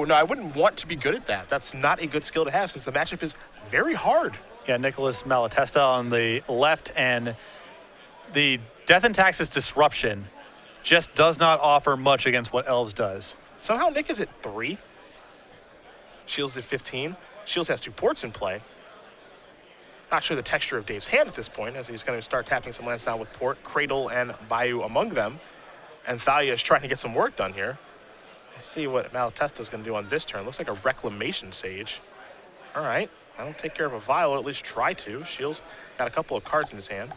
No, I wouldn't want to be good at that. That's not a good skill to have since the matchup is very hard. Yeah, Nicholas Malatesta on the left, and the Death and Taxes Disruption just does not offer much against what Elves does. Somehow Nick is at 3. Shiels at 15. Shiels has 2 ports in play. Not sure the texture of Dave's hand at this point, as he's going to start tapping some lands down with port, Cradle, and Bayou among them. And Thalia is trying to get some work done here. Let's see what Malatesta is going to do on this turn. Looks like a Reclamation Sage. All right. That'll take care of a Vial, or at least try to. Shiels got a couple of cards in his hand.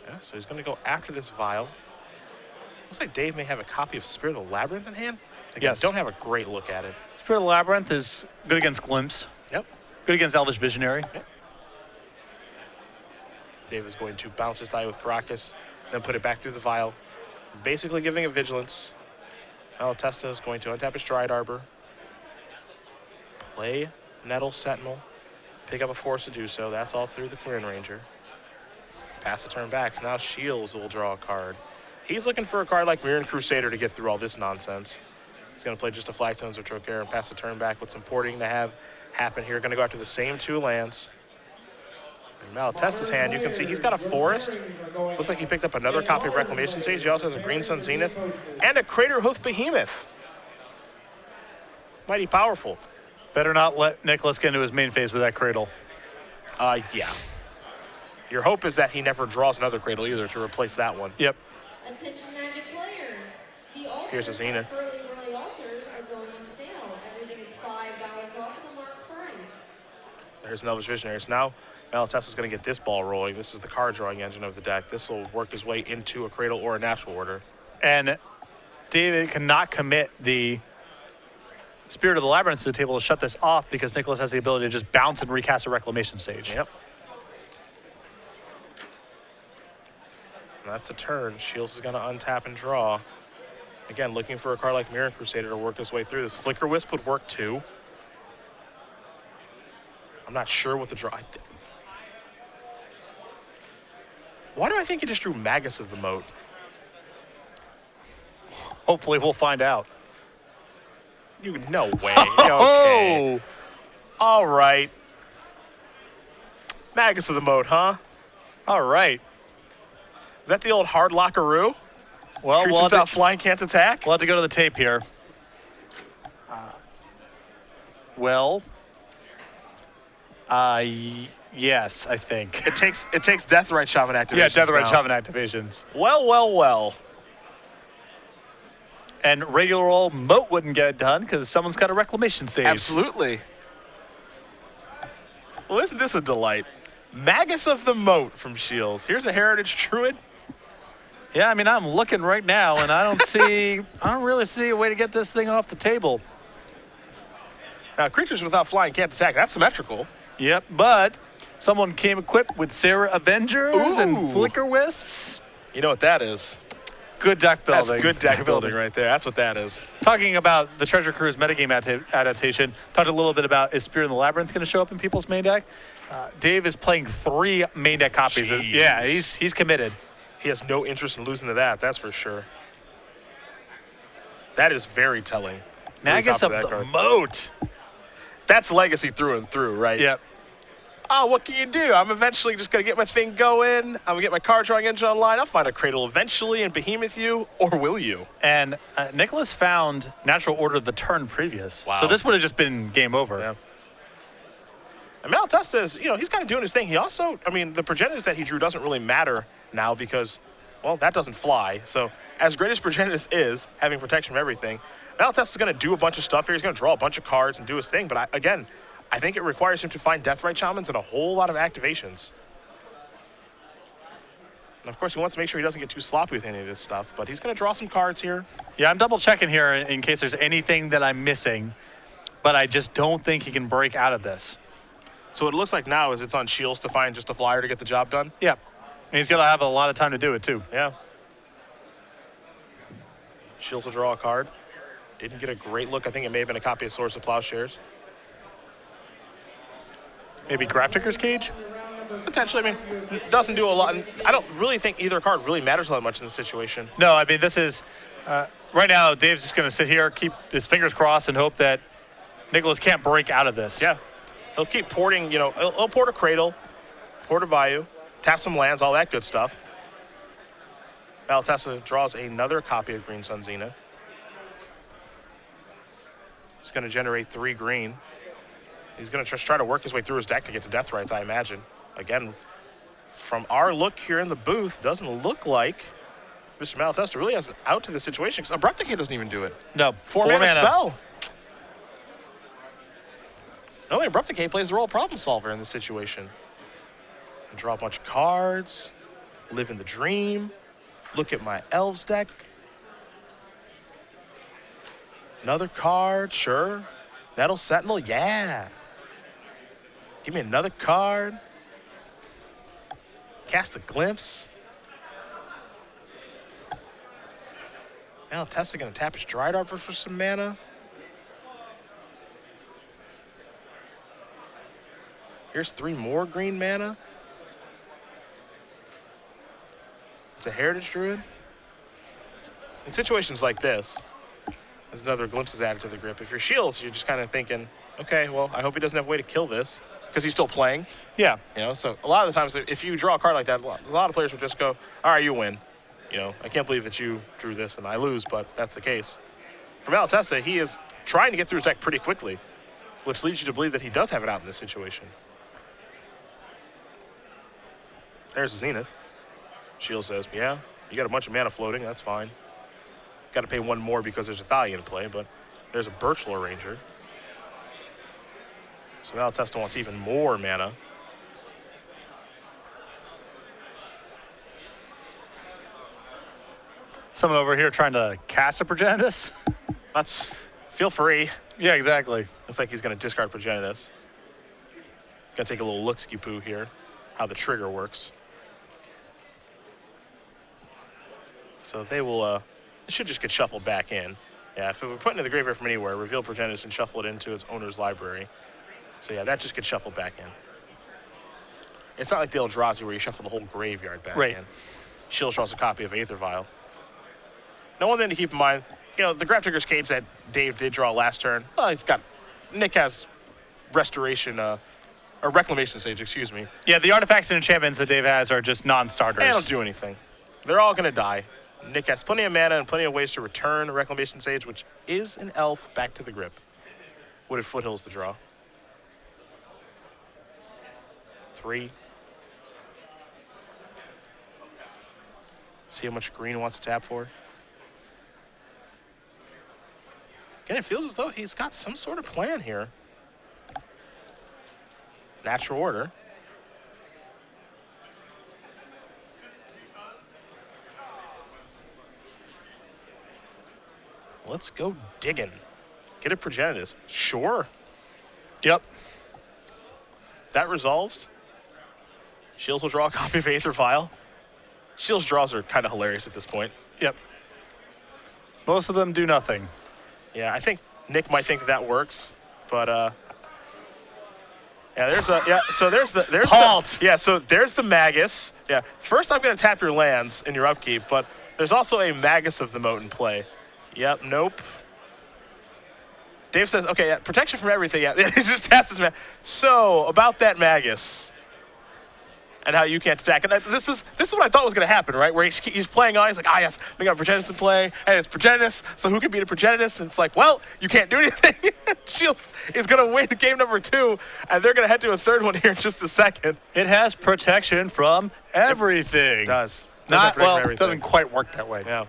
Yeah, so he's going to go after this Vial. Looks like Dave may have a copy of Spirit of the Labyrinth in hand. Again, Yes. don't have a great look at it. Spirit of the Labyrinth is good against Glimpse. Yep. Good against Elvish Visionary. Yep. Dave is going to bounce his die with Caracas, then put it back through the Vial, basically giving it Vigilance. Malatesta is going to untap his Dryad Arbor, play Nettle Sentinel, pick up a Force to do so. That's all through the Quirion Ranger. Pass the turn back, so now Shiels will draw a card. He's looking for a card like Mirren Crusader to get through all this nonsense. He's going to play just a Flagstones or Trocaire and pass the turn back with some porting to have happen here. Going to go after the same 2 lands. In Malatesta's hand, you can see he's got a Forest. Looks like he picked up another copy of Reclamation Sage. He also has a Green Sun Zenith and a Crater Hoof Behemoth. Mighty powerful. Better not let Nicholas get into his main phase with that Cradle. Yeah. Your hope is that he never draws another Cradle either to replace that one. Yep. Attention Magic players. The altars Here's a Zenith. at Early altars are going on sale. Everything is $5 off of the marked price. There's an Elvish Visionary. So now Malatesta's going to get this ball rolling. This is the card drawing engine of the deck. This will work his way into a Cradle or a Natural Order. And David cannot commit the Spirit of the Labyrinth to the table to shut this off because Nicholas has the ability to just bounce and recast a Reclamation Sage. Yep. And that's a turn. Shiels is going to untap and draw. Again, looking for a card like Mirren Crusader to work his way through this. Flicker Wisp would work too. I'm not sure what the draw. Why do I think he just drew Magus of the Moat? Hopefully we'll find out. No way. Okay. All right. Magus of the Moat, huh? All right. Is that the old hard lockaroo? Well, Creatures without flying can't attack? We'll have to go to the tape here. Yes, I think. It takes Deathrite Shaman activations. Yeah, Deathrite now. Shaman activations. Well. And regular old Moat wouldn't get it done because someone's got a Reclamation Sage. Absolutely. Well, isn't this a delight? Magus of the Moat from Shiels. Here's a Heritage Druid. Yeah, I mean, I'm looking right now, and I don't really see a way to get this thing off the table. Now, creatures without flying can't attack. That's symmetrical. Yep, but someone came equipped with Sarah Avengers and Ooh. Flicker Wisps. You know what that is? Good deck building. That's good deck building right there. That's what that is. Talking about the Treasure Cruise metagame adaptation, talked a little bit about, is Spirit in the Labyrinth going to show up in people's main deck? Dave is playing 3 main deck copies. Jeez. Yeah, he's committed. He has no interest in losing to that, that's for sure. That is very telling. Magus of that the card. Moat. That's Legacy through and through, right? Yep. Oh, what can you do? I'm eventually just going to get my thing going. I'm going to get my card drawing engine online. I'll find a Cradle eventually and Behemoth you, or will you? And Nicholas found Natural Order the turn previous. Wow. So this would have just been game over. Yeah. And Malatesta is, he's kind of doing his thing. He also, the Progenitors that he drew doesn't really matter now because, well, that doesn't fly. So as great as Progenitors is, having protection from everything, Malatesta is going to do a bunch of stuff here. He's going to draw a bunch of cards and do his thing. But I think it requires him to find Deathrite Shamans and a whole lot of activations. And of course, he wants to make sure he doesn't get too sloppy with any of this stuff, but he's going to draw some cards here. Yeah, I'm double checking here in case there's anything that I'm missing, but I just don't think he can break out of this. So what it looks like now is it's on Shiels to find just a flyer to get the job done. Yeah, and he's going to have a lot of time to do it too. Yeah. Shiels will draw a card. Didn't get a great look. I think it may have been a copy of Source of Plowshares. Maybe Grafticker's Cage? Potentially, doesn't do a lot. And I don't really think either card really matters all that much in this situation. No, this is Right now, Dave's just going to sit here, keep his fingers crossed, and hope that Nicholas can't break out of this. Yeah. He'll keep porting, he'll port a Cradle, port a Bayou, tap some lands, all that good stuff. Malatesta draws another copy of Green Sun Zenith. He's going to generate 3 green. He's going to just try to work his way through his deck to get to Death Rights, I imagine. Again, from our look here in the booth, doesn't look like Mr. Malatesta really has an out to the situation because Abrupt Decay doesn't even do it. No. 4 mana spell. No, Abrupt Decay plays the role of problem solver in this situation. Draw a bunch of cards, live in the dream, look at my Elves deck. Another card, sure. Nettle Sentinel, yeah. Give me another card. Cast a Glimpse. Malatesta gonna tap his Dryad Arbor for some mana. Here's 3 more green mana. It's a Heritage Druid. In situations like this, as another Glimpse is added to the grip, if you're Shiels, you're just kind of thinking, okay, well, I hope he doesn't have a way to kill this because he's still playing. Yeah. So a lot of the times, if you draw a card like that, a lot of players would just go, all right, you win. I can't believe that you drew this and I lose, but that's the case. For Malatesta, he is trying to get through his deck pretty quickly, which leads you to believe that he does have it out in this situation. There's the Zenith. Shield says, yeah, you got a bunch of mana floating, that's fine. Got to pay 1 more because there's a Thalia in play, but there's a Birchlore Ranger. So Malatesta wants even more mana. Someone over here trying to cast a Progenitus. Feel free. Yeah, exactly. Looks like he's going to discard Progenitus. Going to take a little look-ski-poo here, how the trigger works. So they will, it should just get shuffled back in. Yeah, if it were put into the graveyard from anywhere, reveal Progenitus and shuffle it into its owner's library. So yeah, that just gets shuffled back in. It's not like the Eldrazi where you shuffle the whole graveyard back in. Shield draws a copy of Aether Vial. Now, one thing to keep in mind, the Grab Trigger's Cage that Dave did draw last turn, well, Nick has Restoration, or Reclamation Sage, excuse me. Yeah, the artifacts and enchantments that Dave has are just non-starters. They don't do anything. They're all going to die. Nick has plenty of mana and plenty of ways to return Reclamation Sage, which is an elf, back to the grip. Wooded Foothills to draw. 3. See how much green he wants to tap for. Again, it feels as though he's got some sort of plan here. Natural Order. Let's go digging. Get a Progenitus. Sure. Yep. That resolves. Shields will draw a copy of Aether Vial. Shields draws are kind of hilarious at this point. Yep. Most of them do nothing. Yeah, I think Nick might think that works, but yeah, so there's Halt. So there's the Magus. Yeah. First I'm gonna tap your lands in your upkeep, but there's also a Magus of the Moat in play. Yep, nope. Dave says, okay, yeah, protection from everything. Yeah, he just taps his Magus. So about that Magus and how you can't attack. And this is what I thought was going to happen, right? Where he's playing on, he's like, yes, we got Progenitus in play, and it's Progenitus, so who can beat a Progenitus? And it's like, well, you can't do anything. Shields is going to win game number 2, and they're going to head to a third one here in just a second. It has protection from everything. It does. It doesn't quite work that way. Yeah.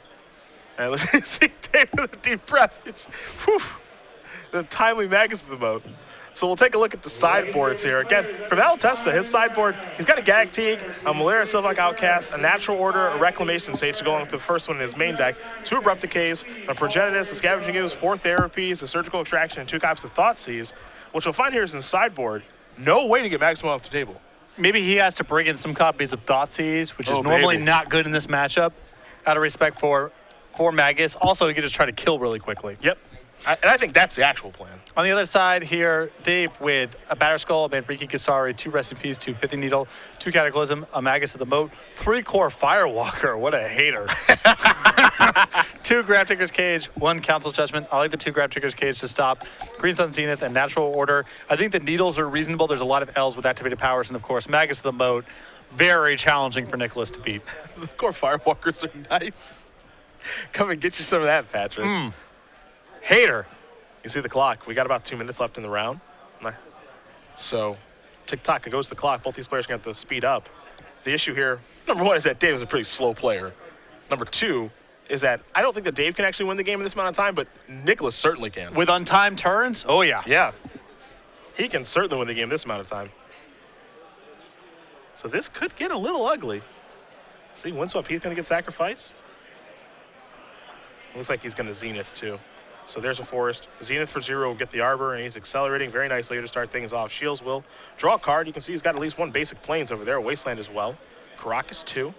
And let's see Dave with a deep breath. The timely Magus of the Moat. So we'll take a look at the sideboards here. Again, for Malatesta, his sideboard, he's got a Gag Teeg, a Malaria Sylvank Outcast, a Natural Order, a Reclamation Sage to go on with the first one in his main deck, 2 Abrupt Decays, a Progenitus, a Scavenging Ooze, 4 Therapies, a Surgical Extraction, and 2 copies of Thoughtseize. What you'll find here is in the sideboard, no way to get maximum off the table. Maybe he has to bring in some copies of Thoughtseize, which is normally not good in this matchup, out of respect for Magus. Also, he could just try to kill really quickly. Yep. And I think that's the actual plan. On the other side here, Dave with a Batterskull, a Manriki Kasari, 2 Rest in Peace, 2 Pithy Needle, 2 Cataclysm, a Magus of the Moat, 3 Core Firewalker. What a hater. 2 grab tickers cage, 1 council's judgment. I like the 2 grab tickers cage to stop Green Sun Zenith and Natural Order. I think the needles are reasonable. There's a lot of L's with activated powers, and of course, Magus of the Moat, very challenging for Nicholas to beat. The core Firewalkers are nice. Come and get you some of that, Patrick. Hater. You see the clock. We got about 2 minutes left in the round. So, tick-tock, it goes to the clock. Both these players are going to have to speed up. The issue here, number 1, is that Dave is a pretty slow player. Number 2 is that I don't think that Dave can actually win the game in this amount of time, but Nicholas certainly can. With untimed turns? Oh, yeah. Yeah. He can certainly win the game this amount of time. So this could get a little ugly. See, Windswept, he's going to get sacrificed. Looks like he's going to Zenith, too. So there's a Forest. Zenith for 0 will get the Arbor, and he's accelerating very nicely here to start things off. Shiels will draw a card. You can see he's got at least 1 basic Plains over there. Wasteland as well. Caracas, 2.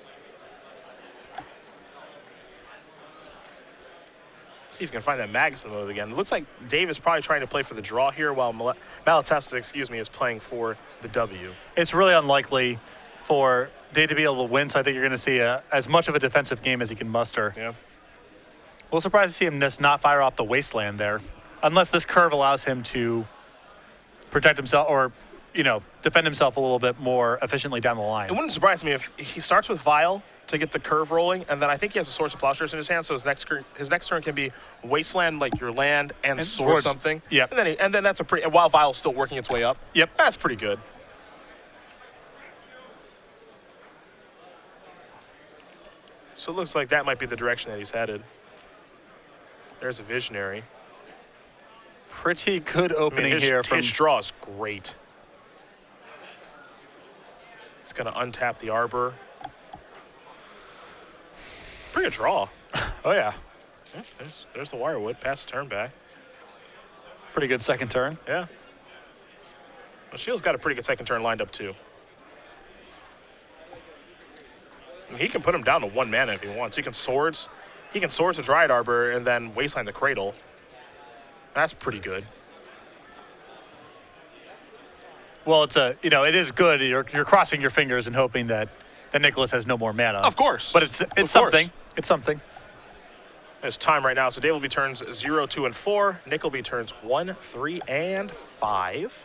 See if you can find that Magus in the mode again. It looks like Dave is probably trying to play for the draw here, while Malatesta, is playing for the W. It's really unlikely for Dave to be able to win, so I think you're going to see as much of a defensive game as he can muster. Yeah. A little surprised to see him just not fire off the Wasteland there, unless this curve allows him to protect himself or, defend himself a little bit more efficiently down the line. It wouldn't surprise me if he starts with Vial to get the curve rolling, and then I think he has a Source of Plowshares in his hand, so his next turn can be Wasteland, like your land, and Source something. Yep. And then that's a pretty, while Vial's still working its way up. Yep. That's pretty good. So it looks like that might be the direction that he's headed. There's a Visionary. Pretty good opening here from... His draw is great. He's going to untap the Arbor. Pretty good draw. Oh, yeah. There's the Wirewood. Pass the turn back. Pretty good second turn. Yeah. Well, Shields got a pretty good second turn lined up, too. I mean, he can put him down to 1 mana if he wants. He can Swords the Dryad Arbor and then Wasteland the Cradle. That's pretty good. Well, it is good. You're crossing your fingers and hoping that Nicholas has no more mana. Of course. But it's something. It's something. There's time right now. So Dave will be turns 0, 2, and 4. Nick will be turns 1, 3, and 5.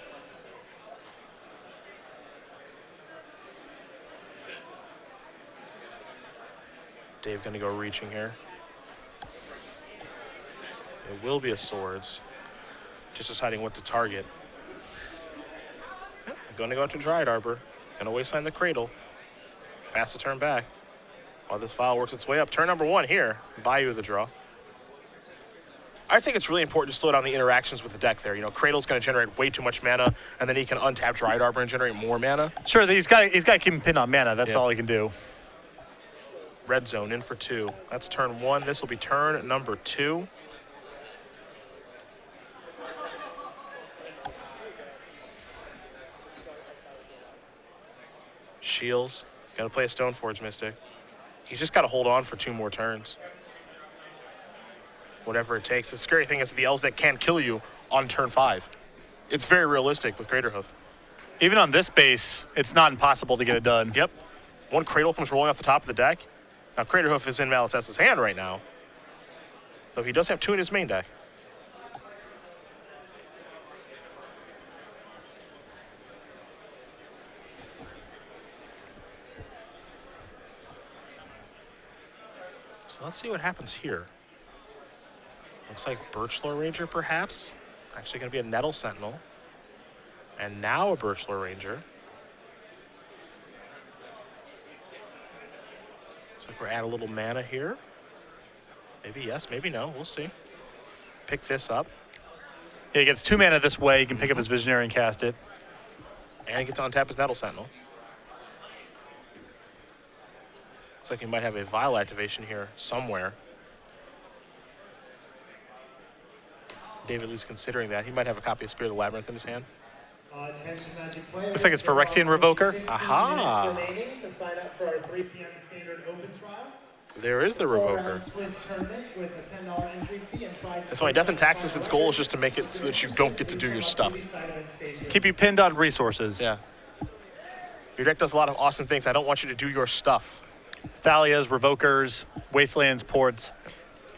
Dave going to go reaching here. It will be a Swords. Just deciding what to target. Going to go into Dryad Arbor. Going to Wasteland the Cradle. Pass the turn back. While this file works its way up. Turn number 1 here. Bayou the draw. I think it's really important to slow down the interactions with the deck there. Cradle's going to generate way too much mana, and then he can untap Dryad Arbor and generate more mana. Sure, he's got to keep him pinned on mana. That's all he can do. Red Zone in for 2. That's turn 1. This will be turn number 2. Shields. Got to play a Stoneforge Mystic. He's just got to hold on for 2 more turns. Whatever it takes. The scary thing is that the Elves deck can kill you on turn 5. It's very realistic with Craterhoof. Even on this base, it's not impossible to get it done. Yep. 1 Cradle comes rolling off the top of the deck. Now, Craterhoof is in Malatesta's hand right now, though he does have 2 in his main deck. So let's see what happens here. Looks like Birchlore Ranger, perhaps. Actually going to be a Nettle Sentinel. And now a Birchlore Ranger. Looks like we're at a little mana here. Maybe yes, maybe no. We'll see. Pick this up. Yeah, he gets 2 mana this way. He can pick up his Visionary and cast it. And he gets to untap his Nettle Sentinel. Looks like he might have a Vial activation here somewhere. David Lee's considering that. He might have a copy of Spirit of the Labyrinth in his hand. Looks like it's Phyrexian Revoker. Aha! Remaining to sign up for our 3 p.m. standard open trial. There is the Revoker. That's why Death and Taxes, its goal is just to make it so that you don't get to do your stuff. Keep you pinned on resources. Yeah. Your deck does a lot of awesome things. I don't want you to do your stuff. Thalias, Revokers, Wastelands, Ports.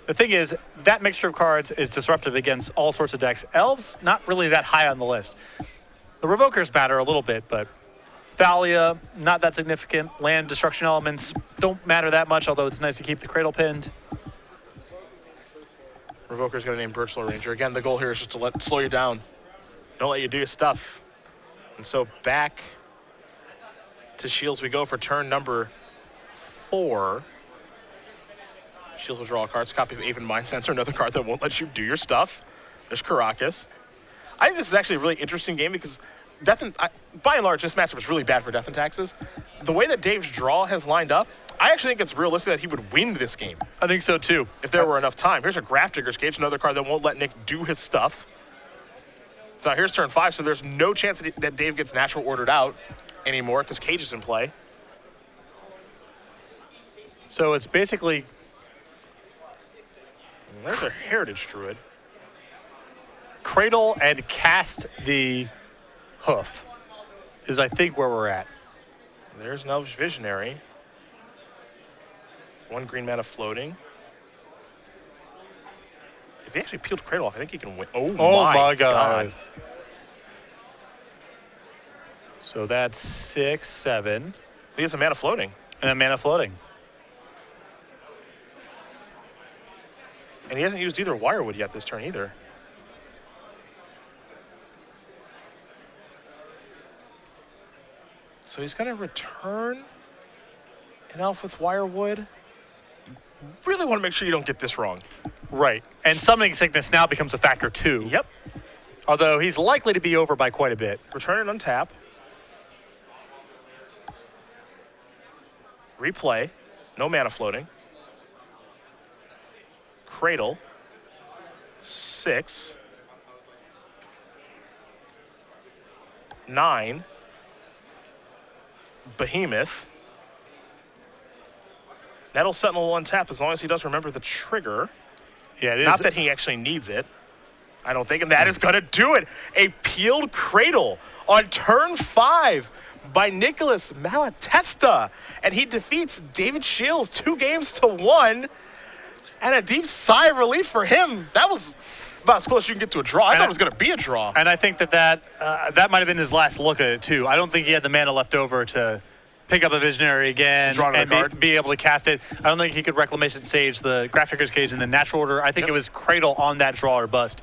The thing is, that mixture of cards is disruptive against all sorts of decks. Elves, not really that high on the list. The Revokers matter a little bit, but Thalia, not that significant. Land destruction elements don't matter that much, although it's nice to keep the Cradle pinned. Revoker's going to name Virtual Ranger. Again, the goal here is just to slow you down. Don't let you do your stuff. And so back to Shields we go for turn number 4. Shields will draw a card. Copy of Aven Mind Sensor, another card that won't let you do your stuff. There's Caracas. I think this is actually a really interesting game because by and large, this matchup is really bad for Death and Taxes. The way that Dave's draw has lined up, I actually think it's realistic that he would win this game. I think so too. If there were enough time. Here's a Graph Digger's Cage, another card that won't let Nick do his stuff. So here's turn 5, so there's no chance that Dave gets natural ordered out anymore because Cage is in play. So it's basically... There's a Heritage Druid. Cradle and cast the hoof is, I think, where we're at. There's an Elvish Visionary. 1 green mana floating. If he actually peeled Cradle off, I think he can win. Oh my God. So that's 6, 7. He has a mana floating. And a mana floating. And he hasn't used either Wirewood yet this turn either. So he's going to return an Elf with Wirewood. Really want to make sure you don't get this wrong. Right. And Summoning Sickness now becomes a factor too. Yep. Although he's likely to be over by quite a bit. Return and untap. Replay. No mana floating. Cradle. 6. 9. Behemoth. Nettle Sentinel will untap as long as he does remember the trigger. Yeah, it is. Not that he actually needs it. I don't think, and that is going to do it. A peeled Cradle on turn 5 by Nicholas Malatesta. And he defeats David Shiels 2-1. And a deep sigh of relief for him. That was about as close as you can get to a draw. I thought it was going to be a draw. And I think that might have been his last look at it, too. I don't think he had the mana left over to pick up a Visionary again and be able to cast it. I don't think he could Reclamation Sage, the Graph Digger's Cage, in the natural order. I think it was Cradle on that draw or bust.